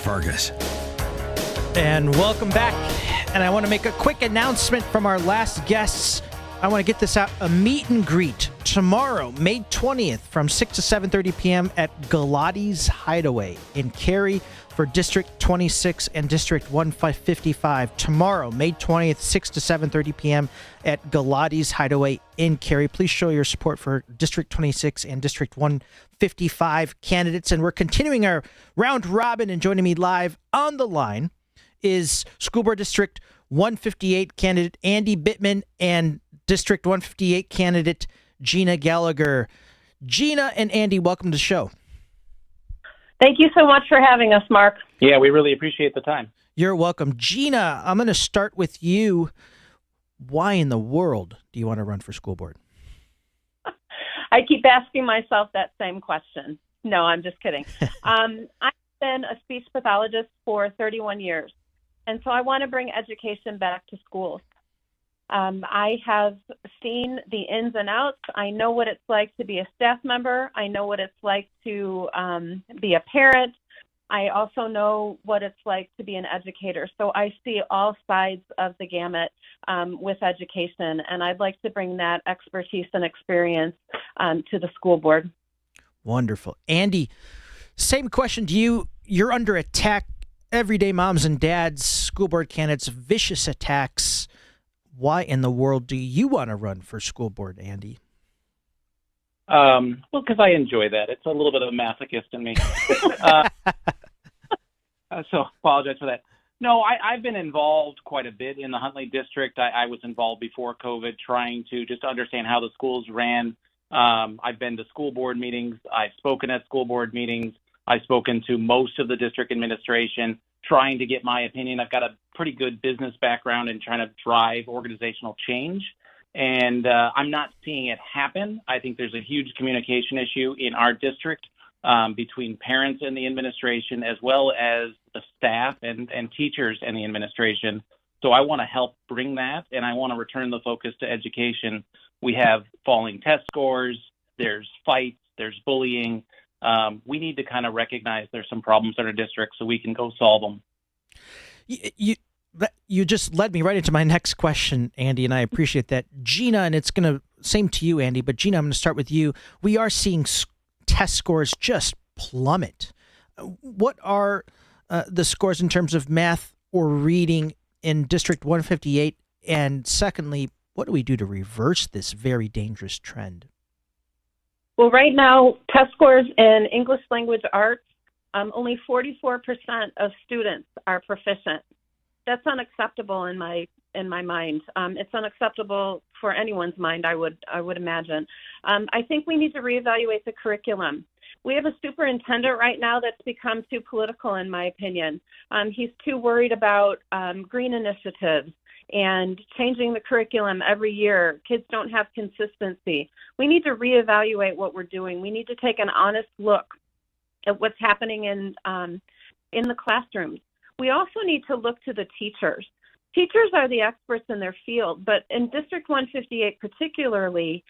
Vargas. And welcome back. And I want to make a quick announcement from our last guests. I want to get this out. A meet and greet tomorrow, May 20th from 6 to 7:30 p.m. at Galati's Hideaway in Cary for District 26 and District 155. Tomorrow, May 20th, 6 to 7:30 p.m. at Galati's Hideaway in Cary. Please show your support for District 26 and District 155 candidates. And we're continuing our round robin, and joining me live on the line is School Board District 158 candidate Andy Bittman and District 158 candidate Gina Galligar. Gina and Andy, welcome to the show. Thank you so much for having us, Mark. Yeah, we really appreciate the time. You're welcome. Gina, I'm going to start with you. Why in the world do you want to run for school board? I keep asking myself that same question. No, I'm just kidding. I've been a speech pathologist for 31 years, and so I want to bring education back to schools. I have seen the ins and outs. I know what it's like to be a staff member. I know what it's like to be a parent. I also know what it's like to be an educator. So I see all sides of the gamut with education, and I'd like to bring that expertise and experience to the school board. Wonderful. Andy, same question to you. You're under attack. Everyday moms and dads, school board candidates, vicious attacks. Why in the world do you want to run for school board, Andy? Well, because I enjoy that. It's a little bit of a masochist in me. So apologize for that. No, I've been involved quite a bit in the Huntley District. I was involved before COVID trying to just understand how the schools ran. I've been to school board meetings. I've spoken at school board meetings. I've spoken to most of the district administration, trying to get my opinion. I've got a pretty good business background in trying to drive organizational change, and I'm not seeing it happen. I think there's a huge communication issue in our district between parents and the administration, as well as the staff and teachers and the administration. So I want to help bring that, and I want to return the focus to education. We have falling test scores, there's fights, there's bullying. We need to kind of recognize there's some problems in our district so we can go solve them. You just led me right into my next question, Andy, and I appreciate that. Gina, and it's going to, same to you, Andy, but Gina, I'm going to start with you. We are seeing test scores just plummet. What are the scores in terms of math or reading in District 158? And secondly, what do we do to reverse this very dangerous trend? Well, right now, test scores in English language arts, only 44% of students are proficient. That's unacceptable in my mind. It's unacceptable for anyone's mind, I would imagine. I think we need to reevaluate the curriculum. We have a superintendent right now that's become too political, in my opinion. He's too worried about green initiatives and changing the curriculum every year. Kids don't have consistency. We need to reevaluate what we're doing. We need to take an honest look at what's happening in the classrooms. We also need to look to the teachers. Teachers are the experts in their field, but in District 158 particularly,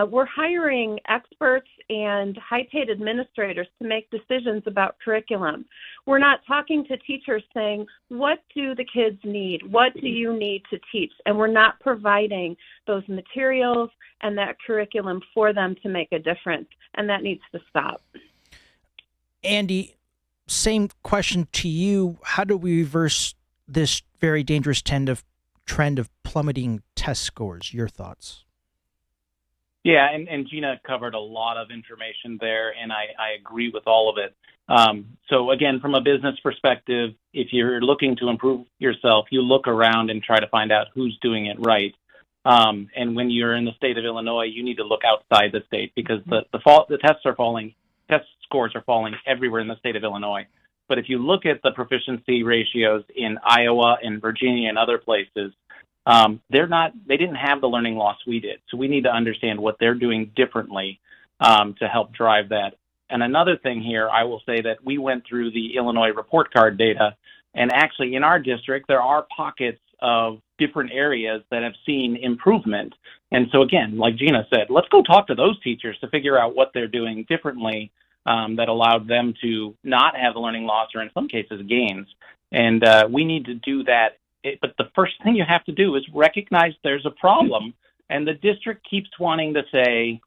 we're hiring experts and high-paid administrators to make decisions about curriculum. We're not talking to teachers saying, what do the kids need? What do you need to teach? And we're not providing those materials and that curriculum for them to make a difference, and that needs to stop. Andy, same question to you. How do we reverse this very dangerous trend of plummeting test scores? Your thoughts? Yeah, and Gina covered a lot of information there, and I agree with all of it. So again, from a business perspective, if you're looking to improve yourself, you look around and try to find out who's doing it right. And when you're in the state of Illinois, you need to look outside the state, because the test scores are falling everywhere in the state of Illinois. But if you look at the proficiency ratios in Iowa and Virginia and other places, they didn't have the learning loss we did. So we need to understand what they're doing differently to help drive that. And another thing here, I will say that we went through the Illinois report card data, and actually in our district, there are pockets of different areas that have seen improvement. And so again, like Gina said, let's go talk to those teachers to figure out what they're doing differently that allowed them to not have the learning loss or in some cases gains. And we need to do that. But the first thing you have to do is recognize there's a problem. And the district keeps wanting to say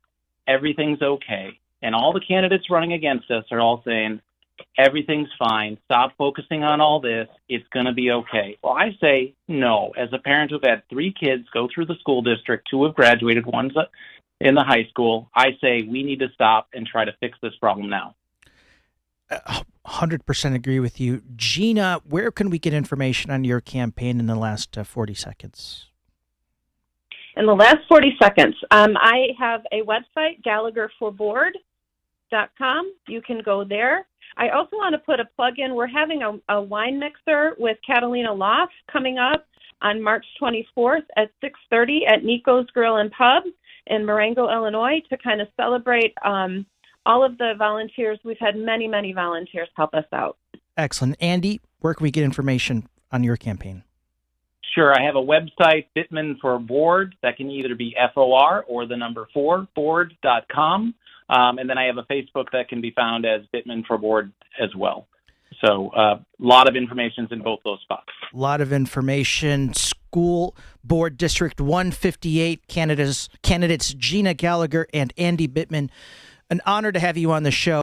everything's okay. And all the candidates running against us are all saying everything's fine. Stop focusing on all this. It's going to be okay. Well, I say no. As a parent who've had 3 kids go through the school district, 2 have graduated, one's in the high school, I say we need to stop and try to fix this problem now. 100% agree with you. Gina, where can we get information on your campaign in the last 40 seconds? In the last 40 seconds, I have a website, GalligarForBoard.com. You can go there. I also want to put a plug in. We're having a wine mixer with Catalina Loft coming up on March 24th at 6:30 at Nico's Grill and Pub in Marengo, Illinois, to kind of celebrate all of the volunteers. We've had many, many volunteers help us out. Excellent. Andy, where can we get information on your campaign? Sure. I have a website, Bittman for Board. That can either be FOR or the number 4, board.com. And then I have a Facebook that can be found as Bittman for Board as well. So a lot of information in both those spots. A lot of information. School Board District 158 candidates Gina Galligar and Andy Bittman. An honor to have you on the show.